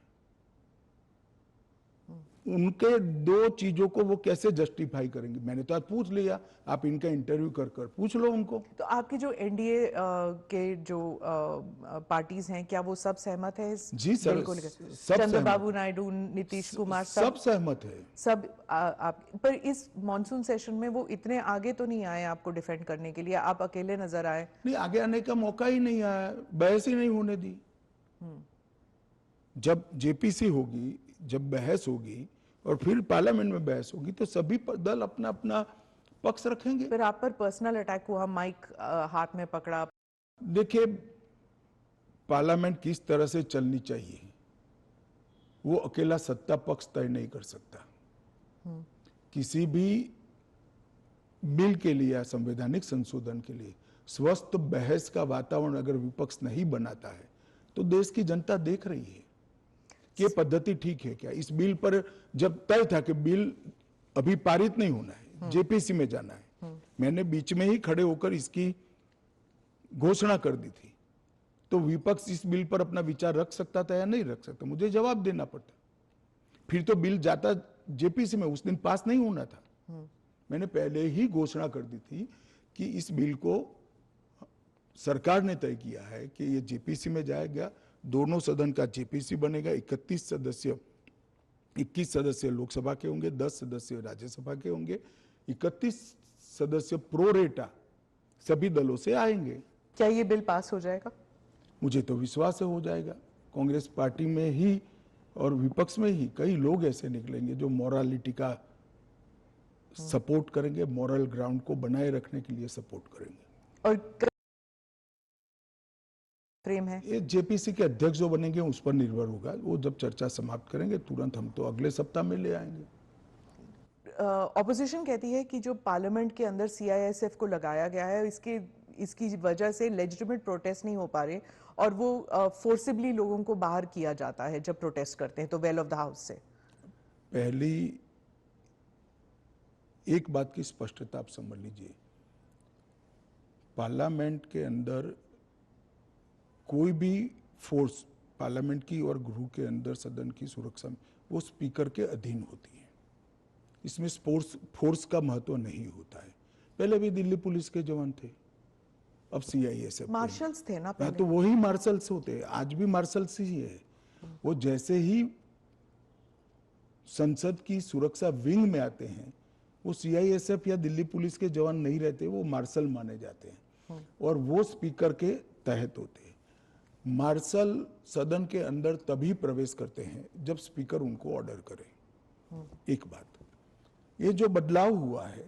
Speaker 2: उनके दो चीजों को वो कैसे जस्टिफाई करेंगे? मैंने तो आज पूछ लिया, आप इनका इंटरव्यू कर कर पूछ लो उनको।
Speaker 1: तो आपके जो एनडीए के जो पार्टीज हैं, क्या वो सब सहमत है इस
Speaker 2: जी सर,
Speaker 1: बिल को लेकर?
Speaker 2: सब
Speaker 1: चंद्रबाबू
Speaker 2: सहमत।
Speaker 1: नायडू, नीतीश कुमार,
Speaker 2: सब सहमत है।
Speaker 1: सब आप पर इस मॉनसून सेशन में वो इतने आगे तो नहीं आए आपको डिफेंड करने के लिए, आप अकेले नजर आए।
Speaker 2: नहीं, आगे आने का मौका ही नहीं आया, बहस ही नहीं होने दी। जब जेपीसी होगी, जब बहस होगी और फिर पार्लियामेंट में बहस होगी तो सभी दल अपना अपना पक्ष रखेंगे।
Speaker 1: फिर आप पर पर्सनल अटैक हुआ, माइक हाथ में पकड़ा।
Speaker 2: देखिए, पार्लियामेंट किस तरह से चलनी चाहिए वो अकेला सत्ता पक्ष तय नहीं कर सकता। किसी भी बिल के लिए या संवैधानिक संशोधन के लिए स्वस्थ बहस का वातावरण अगर विपक्ष नहीं बनाता है तो देश की जनता देख रही है कि ये पद्धति ठीक है क्या। इस बिल पर जब तय था कि बिल अभी पारित नहीं होना है, जेपीसी में जाना है, मैंने बीच में ही खड़े होकर इसकी घोषणा कर दी थी, तो विपक्ष इस बिल पर अपना विचार रख सकता था या नहीं रख सकता, मुझे जवाब देना पड़ता। फिर तो बिल जाता जेपीसी में, उस दिन पास नहीं होना था। मैंने पहले ही घोषणा कर दी थी कि इस बिल को सरकार ने तय किया है कि ये जेपीसी में जाएगा, दोनों सदन का जेपीसी बनेगा, 21 सदस्य लोकसभा के होंगे, 10 सदस्य राज्यसभा के होंगे, 31 सदस्य प्रोरेटा सभी दलों से आएंगे।
Speaker 1: क्या ये बिल पास हो जाएगा?
Speaker 2: मुझे तो विश्वास है हो जाएगा। कांग्रेस पार्टी में ही और विपक्ष में ही कई लोग ऐसे निकलेंगे जो मोरालिटी का सपोर्ट करेंगे, मॉरल ग्राउंड को बनाए रखने के लिए सपोर्ट करेंगे।
Speaker 1: और फ्रेम है
Speaker 2: ये जेपीसी के अध्यक्ष जो बनेंगे उस पर निर्भर होगा। वो जब चर्चा समाप्त करेंगे तुरंत हम तो अगले सप्ताह में ले आएंगे।
Speaker 1: ऑपोजिशन कहती है कि जो पार्लियामेंट के अंदर सीआईएसएफ को लगाया गया है, इसकी वजह से लेजिटिमेट प्रोटेस्ट नहीं हो पा रहे और वो फोर्सिबली लोगों को बाहर किया जाता है जब प्रोटेस्ट करते हैं तो वेल ऑफ द हाउस से।
Speaker 2: पहली एक बात की स्पष्टता आप समझ लीजिए, पार्लियामेंट के अंदर कोई भी फोर्स पार्लियामेंट की और गृह के अंदर सदन की सुरक्षा में वो स्पीकर के अधीन होती है। इसमें फोर्स का महत्व नहीं होता है। पहले भी दिल्ली पुलिस के जवान थे, अब सीआईएसएफ
Speaker 1: मार्शल्स थे ना पहले।
Speaker 2: तो वही मार्शल्स होते हैं, आज भी मार्शल्स ही है। वो जैसे ही संसद की सुरक्षा विंग में आते हैं वो सीआईएसएफ या दिल्ली पुलिस के जवान नहीं रहते, वो मार्शल माने जाते हैं और वो स्पीकर के तहत होते हैं। मार्शल सदन के अंदर तभी प्रवेश करते हैं जब स्पीकर उनको ऑर्डर करे। एक बात, ये जो बदलाव हुआ है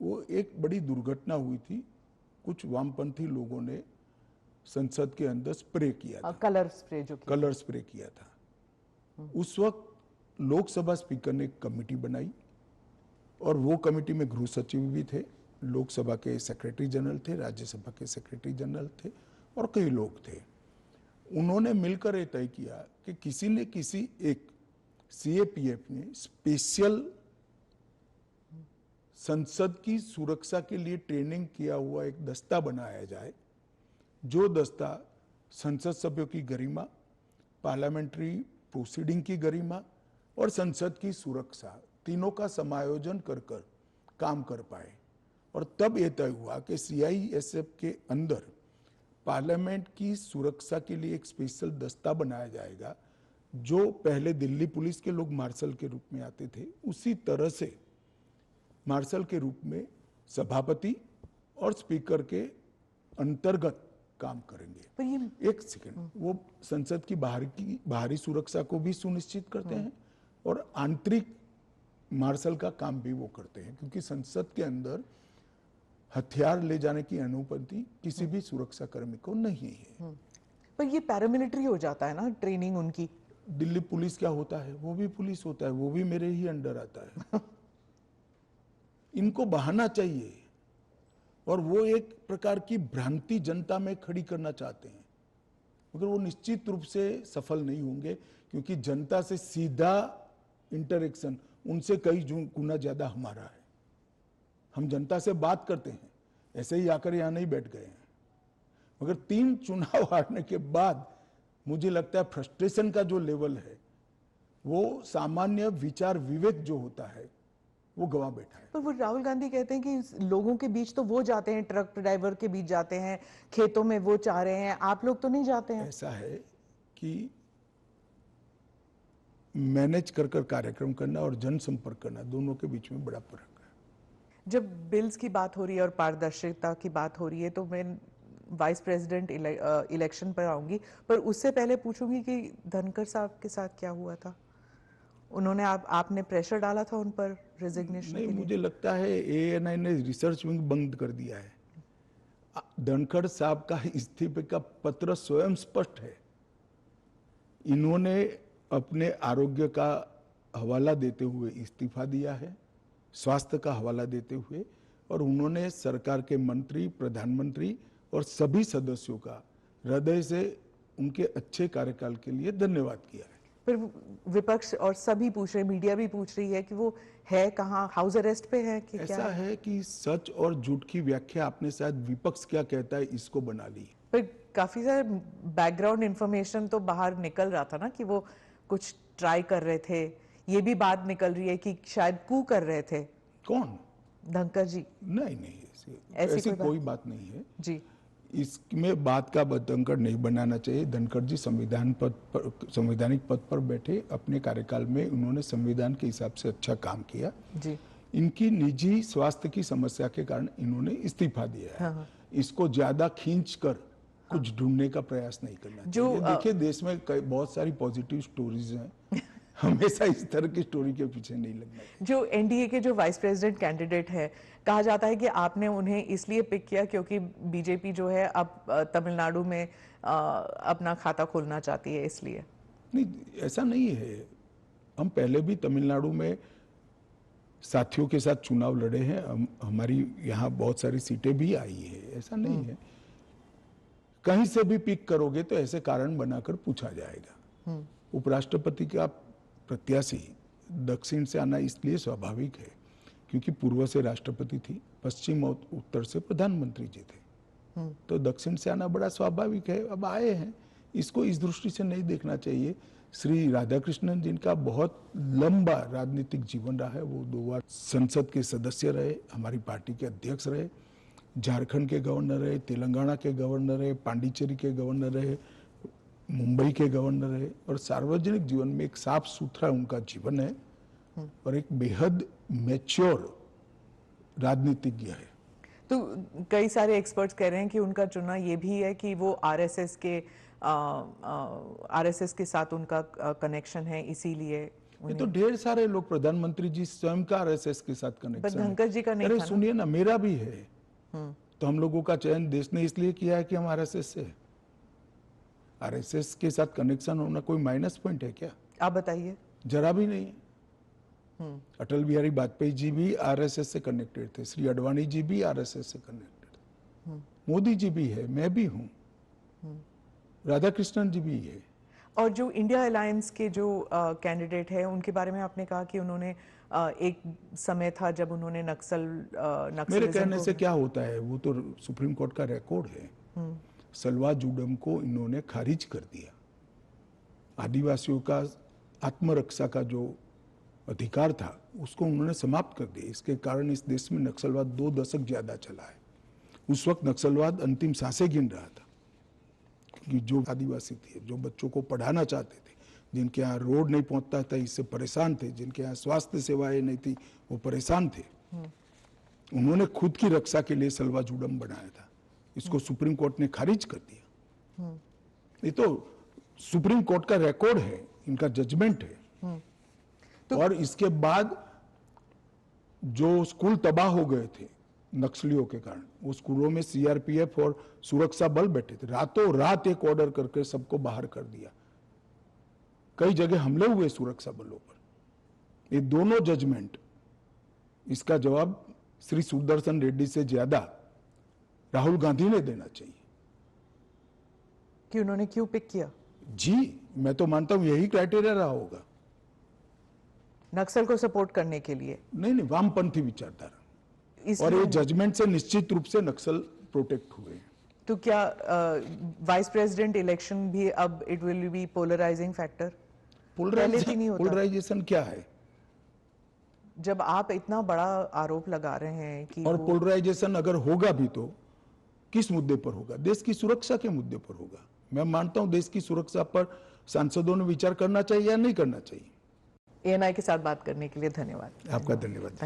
Speaker 2: वो एक बड़ी दुर्घटना हुई थी। कुछ वामपंथी लोगों ने संसद के अंदर स्प्रे किया था,
Speaker 1: कलर स्प्रे
Speaker 2: किया था। उस वक्त लोकसभा स्पीकर ने एक कमेटी बनाई और वो कमेटी में गृह सचिव भी थे, लोकसभा के सेक्रेटरी जनरल थे, राज्यसभा के सेक्रेटरी जनरल थे और कई लोग थे। उन्होंने मिलकर ये तय किया कि किसी ने किसी एक सीएपीएफ ने स्पेशल संसद की सुरक्षा के लिए ट्रेनिंग किया हुआ एक दस्ता बनाया जाए, जो दस्ता संसद सभ्यों की गरिमा, पार्लियामेंट्री प्रोसीडिंग की गरिमा और संसद की सुरक्षा तीनों का समायोजन कर काम कर पाए। और तब यह तय हुआ कि सीआईएसएफ के अंदर पार्लियामेंट की सुरक्षा के लिए एक स्पेशल दस्ता बनाया जाएगा। जो पहले दिल्ली पुलिस के लोग मार्शल के रूप में आते थे, उसी तरह से मार्शल के रूप में सभापति और स्पीकर के अंतर्गत काम करेंगे।
Speaker 1: पर ये
Speaker 2: एक सेकंड, वो संसद की बाहरी सुरक्षा को भी सुनिश्चित करते हैं और आंतरिक मार्शल का काम भी वो करते हैं, क्योंकि संसद के अंदर हथियार ले जाने की अनुमति किसी भी सुरक्षा कर्मी को नहीं है।
Speaker 1: पर ये पैरामिलिट्री हो जाता है ना ट्रेनिंग उनकी।
Speaker 2: दिल्ली पुलिस क्या होता है, वो भी पुलिस होता है, वो भी मेरे ही अंडर आता है। इनको बहाना चाहिए और वो एक प्रकार की भ्रांति जनता में खड़ी करना चाहते हैं, मगर वो निश्चित रूप से सफल नहीं होंगे, क्योंकि जनता से सीधा इंटरेक्शन उनसे कई गुना ज्यादा हमारा है। हम जनता से बात करते हैं, ऐसे ही आकर यहां नहीं बैठ गए हैं। मगर 3 चुनाव हारने के बाद मुझे लगता है फ्रस्ट्रेशन का जो लेवल है, वो सामान्य विचार विवेक जो होता है वो गवा बैठा है।
Speaker 1: पर वो राहुल गांधी कहते हैं कि लोगों के बीच तो वो जाते हैं, ट्रक ड्राइवर के बीच जाते हैं, खेतों में वो चाह रहे हैं, आप लोग तो नहीं जाते हैं।
Speaker 2: ऐसा है कि मैनेज कर कर कार्यक्रम करना और जनसंपर्क करना, दोनों के बीच में बड़ा फर्क है।
Speaker 1: जब बिल्स की बात हो रही है और पारदर्शिता की बात हो रही है, तो मैं वाइस प्रेसिडेंट इलेक्शन पर आऊंगी, पर उससे पहले पूछूंगी कि धनखड़ साहब के साथ क्या हुआ था। उन्होंने आपने प्रेशर डाला था उन पर रेजिग्नेशन
Speaker 2: नहीं,
Speaker 1: के लिए?
Speaker 2: मुझे लगता है एएनआई ने रिसर्च विंग बंद कर दिया है। धनखड़ साहब का इस्तीफे का पत्र स्वयं स्पष्ट है। इन्होंने अपने आरोग्य का हवाला देते हुए इस्तीफा दिया है, स्वास्थ्य का हवाला देते हुए, और उन्होंने सरकार के मंत्री, प्रधानमंत्री और सभी सदस्यों का हृदय से उनके अच्छे कार्यकाल के लिए धन्यवाद किया है।
Speaker 1: फिर विपक्ष और सभी पूछ रहे, मीडिया भी पूछ रही है कि वो है कहाँ, हाउस अरेस्ट पे है कि क्या
Speaker 2: ऐसा है कि सच और झूठ की व्याख्या आपने शायद विपक्ष क्या कहता है इसको बना ली।
Speaker 1: फिर काफी सारे बैकग्राउंड इंफॉर्मेशन तो बाहर निकल रहा था ना कि वो कुछ ट्राई कर रहे थे। ये भी बात निकल रही है कि शायद कू कर रहे थे।
Speaker 2: कौन?
Speaker 1: धनखड़ जी?
Speaker 2: नहीं,
Speaker 1: ऐसी
Speaker 2: ऐसी
Speaker 1: कोई
Speaker 2: कोई बात नहीं है
Speaker 1: जी।
Speaker 2: इसमें। बात का बतंकड़ नहीं बनाना चाहिए। धनखड़ जी संवैधानिक पद पर बैठे, अपने कार्यकाल में उन्होंने संविधान के हिसाब से अच्छा काम किया
Speaker 1: जी।
Speaker 2: इनकी निजी स्वास्थ्य की समस्या के कारण इन्होंने इस्तीफा दिया है।
Speaker 1: हाँ।
Speaker 2: इसको ज्यादा खींच कर कुछ ढूंढने का प्रयास नहीं करना चाहिए। देखिए, देश में बहुत सारी पॉजिटिव स्टोरीज हैं हमेशा इस तरह की स्टोरी के पीछे नहीं लगना चाहिए।
Speaker 1: जो एनडीए के जो वाइस प्रेसिडेंट कैंडिडेट है, कहा जाता है कि आपने उन्हें इसलिए पिक किया क्योंकि बीजेपी जो है अब तमिलनाडु में अपना खाता खोलना चाहती है, इसलिए?
Speaker 2: नहीं, ऐसा नहीं है। हम पहले भी तमिलनाडु में साथियों के साथ चुनाव लड़े हैं। हमारी यहाँ बहुत सारी सीटें भी आई है, ऐसा नहीं है। कहीं से भी पिक करोगे तो ऐसे कारण बनाकर पूछा जाएगा। उपराष्ट्रपति का प्रत्याशी दक्षिण से आना इसलिए स्वाभाविक है क्योंकि पूर्व से राष्ट्रपति थी, पश्चिम और उत्तर से प्रधानमंत्री जी थे, तो दक्षिण से आना बड़ा स्वाभाविक है। अब आए हैं, इसको इस दृष्टि से नहीं देखना चाहिए। श्री राधाकृष्णन जिनका बहुत लंबा राजनीतिक जीवन रहा है, वो 2 बार संसद के सदस्य रहे, हमारी पार्टी के अध्यक्ष रहे, झारखंड के गवर्नर रहे, तेलंगाना के गवर्नर रहे, पांडिचेरी के गवर्नर रहे, मुंबई के गवर्नर रहे, और सार्वजनिक जीवन में एक साफ सुथरा उनका जीवन है और एक बेहद मैच्योर राजनीतिज्ञ है।
Speaker 1: तो कई सारे एक्सपर्ट्स कह रहे हैं कि उनका चुना ये भी है कि वो आरएसएस के साथ उनका कनेक्शन है, इसीलिए
Speaker 2: ये तो ढेर सारे लोग, प्रधानमंत्री जी स्वयं का आरएसएस के साथ कनेक्शन है।
Speaker 1: धनखड़ जी का नहीं था ना?
Speaker 2: सुनिए ना, मेरा भी है। तो हम लोगों का चयन देश ने इसलिए किया है कि हम आरएसएस से। आरएसएस के साथ कनेक्शन होना कोई माइनस पॉइंट है क्या?
Speaker 1: आप बताइए।
Speaker 2: जरा भी नहीं है। अटल बिहारी वाजपेयी जी भी आरएसएस से कनेक्टेड थे, श्री अडवाणी जी भी आरएसएस से कनेक्टेड थे, मोदी जी भी है, मैं भी हूं, राधाकृष्णन जी भी है।
Speaker 1: और जो इंडिया अलायंस के जो कैंडिडेट है, उनके बारे में आपने कहा कि उन्होंने एक समय था जब उन्होंने
Speaker 2: मेरे कहने से क्या होता है, वो तो सुप्रीम कोर्ट का रिकॉर्ड है। सलवा जुडम को इन्होंने खारिज कर दिया। आदिवासियों का आत्मरक्षा का जो अधिकार था उसको उन्होंने समाप्त कर दिया। इसके कारण इस देश में नक्सलवाद 2 दशक ज्यादा चला है। उस वक्त नक्सलवाद अंतिम सांसें गिन रहा था, क्योंकि जो आदिवासी थे, जो बच्चों को पढ़ाना चाहते थे, जिनके यहाँ रोड नहीं पहुंचता था, इससे परेशान थे, जिनके यहाँ स्वास्थ्य सेवाएं नहीं थी, वो परेशान थे। उन्होंने खुद की रक्षा के लिए सलवा जुडम बनाया था। इसको सुप्रीम कोर्ट ने खारिज कर दिया। ये तो सुप्रीम कोर्ट का रिकॉर्ड है, इनका जजमेंट है। और इसके बाद जो स्कूल तबाह हो गए थे नक्सलियों के कारण, वो स्कूलों में सीआरपीएफ और सुरक्षा बल बैठे थे। रातों रात एक ऑर्डर करके सबको बाहर कर दिया। कई जगह हमले हुए सुरक्षा बलों पर। ये दोनों जजमेंट, इसका जवाब श्री सुदर्शन रेड्डी से ज्यादा राहुल गांधी ने देना चाहिए।
Speaker 1: कि उन्होंने क्यों पिक किया?
Speaker 2: जी, मैं तो मानता हूं यही क्राइटेरिया रहा होगा।
Speaker 1: नक्सल को सपोर्ट करने के लिए?
Speaker 2: नहीं नहीं, वामपंथी विचारधारा, और
Speaker 1: इसलिए
Speaker 2: ये जजमेंट से निश्चित रूप से नक्सल प्रोटेक्ट हुए हैं।
Speaker 1: तो क्या वाइस प्रेसिडेंट इलेक्शन भी अब it will be polarising factor? पहले भी नहीं होता।
Speaker 2: पोलराइजेशन क्या है?
Speaker 1: जब आप इतना बड़ा आरोप लगा रहे हैं कि
Speaker 2: और पोलराइजेशन अगर होगा भी तो किस मुद्दे पर होगा? देश की सुरक्षा के मुद्दे पर होगा। मैं मानता हूं देश की सुरक्षा पर सांसदों ने विचार करना चाहिए या नहीं करना चाहिए।
Speaker 1: एएनआई के साथ बात करने के लिए धन्यवाद।
Speaker 2: आपका धन्यवाद।